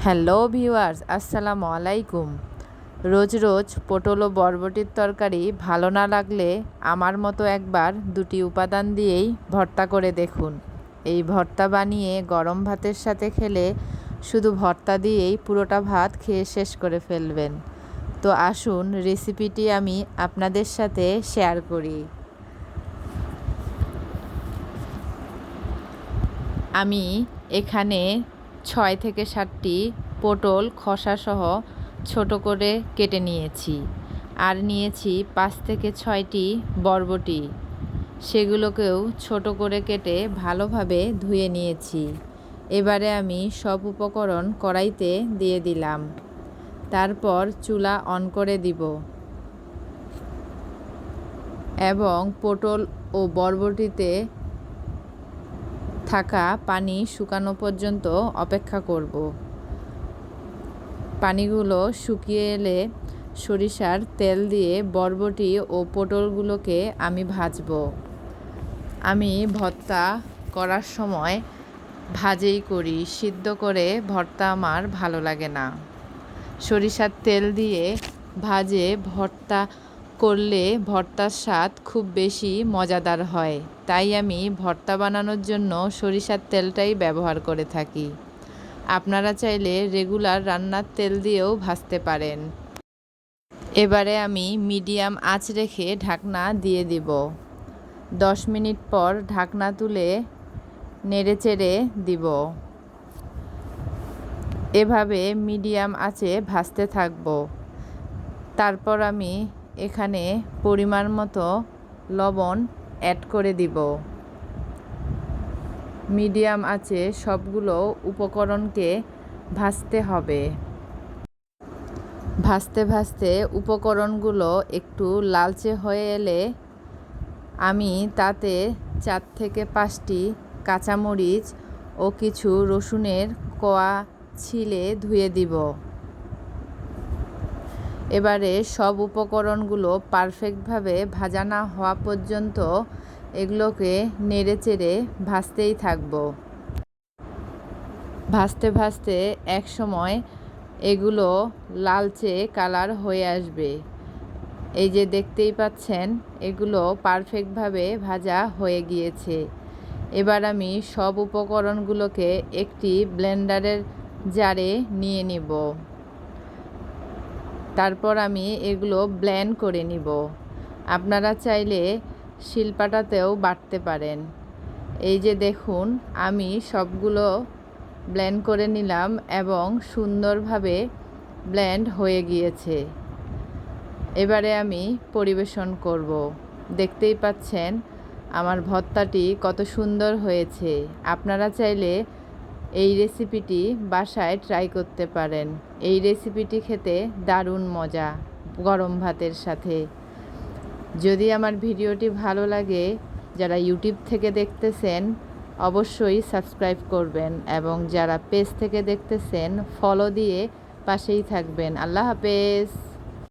Hello viewers, আসসালামু আলাইকুম। রোজ রোজ পটল ও বরবটির তরকারি ভালো না লাগলে আমার মতো একবার দুটি উপাদান দিয়েই ভর্তা করে দেখুন। এই ভর্তা বানিয়ে গরম ভাতের সাথে খেলে শুধু ভর্তা দিয়েই পুরোটা ভাত খেয়ে শেষ করে ফেলবেন। তো আসুন রেসিপিটি আমি আপনাদের সাথে শেয়ার করি। আমি এখানে 6 থেকে 7টি পটল খোসাসহ ছোট করে কেটে নিয়েছি, আর নিয়েছি 5 থেকে 6টি বরবটি, সেগুলোকেও ছোট করে কেটে ভালোভাবে ধুয়ে নিয়েছি। এবারে আমি সব উপকরণ কড়াইতে দিয়ে দিলাম, তারপর চুলা অন করে দিব এবং পটল ও বরবটিতে থাকা পানি শুকানো পর্যন্ত অপেক্ষা করব। পানিগুলো শুকিয়ে এলে সরিষার তেল দিয়ে বরবটি ও পটলগুলোকে আমি ভাজবো। আমি ভর্তা করার সময় ভাজেই করি, সিদ্ধ করে ভর্তা আমার ভালো লাগে না। সরিষার তেল দিয়ে ভাজে ভর্তা করলে ভর্তার স্বাদ খুব বেশি মজাদার হয়, তাই আমি ভর্তা বানানোর জন্য সরিষার তেলটাই ব্যবহার করে থাকি। আপনারা চাইলে রেগুলার রান্নার তেল দিয়েও ভাজতে পারেন। এবারে আমি মিডিয়াম আঁচ রেখে ঢাকনা দিয়ে দিব। 10 মিনিট পর ঢাকনা তুলে নেড়েচেড়ে দিব। এভাবে মিডিয়াম আঁচে ভাজতে থাকব। তারপর আমি এখানে পরিমাণ মতো লবণ অ্যাড করে দিব। মিডিয়াম আঁচে সবগুলো উপকরণকে ভাজতে হবে। ভাজতে ভাজতে উপকরণগুলো একটু লালচে হয়ে এলে আমি তাতে 4 থেকে 5টি কাঁচামরিচ ও কিছু রসুনের কোয়া ছিলে ধুয়ে দিব। এবারে সব উপকরণগুলো পারফেক্টভাবে ভাজা না হওয়া পর্যন্ত এগুলোকে নেড়েচেড়ে ভাজতেই থাকব। ভাজতে ভাজতে এক সময় এগুলো লালচে কালার হয়ে আসবে। এই যে দেখতেই পাচ্ছেন, এগুলো পারফেক্টভাবে ভাজা হয়ে গিয়েছে। এবার আমি সব উপকরণগুলোকে একটি ব্লেন্ডারের জারে নিয়ে নিব। তারপর আমি এগুলো ব্লেন্ড করে নিব। আপনারা চাইলে শিলপাটাতেও বাটতে পারেন। এই যে দেখুন, আমি সবগুলো ব্লেন্ড করে নিলাম এবং সুন্দরভাবে ব্লেন্ড হয়ে গিয়েছে। এবারে আমি পরিবেশন করব। দেখতেই পাচ্ছেন আমার ভর্তাটি কত সুন্দর হয়েছে। আপনারা চাইলে এই রেসিপিটি বাসায় ট্রাই করতে পারেন। এই রেসিপিটি খেতে দারুণ মজা গরম ভাতের সাথে। যদি আমার ভিডিওটি ভালো লাগে, যারা ইউটিউব থেকে দেখতেছেন অবশ্যই সাবস্ক্রাইব করবেন, এবং যারা পেজ থেকে দেখতেছেন ফলো দিয়ে পাশেই থাকবেন। আল্লাহ হাফেজ।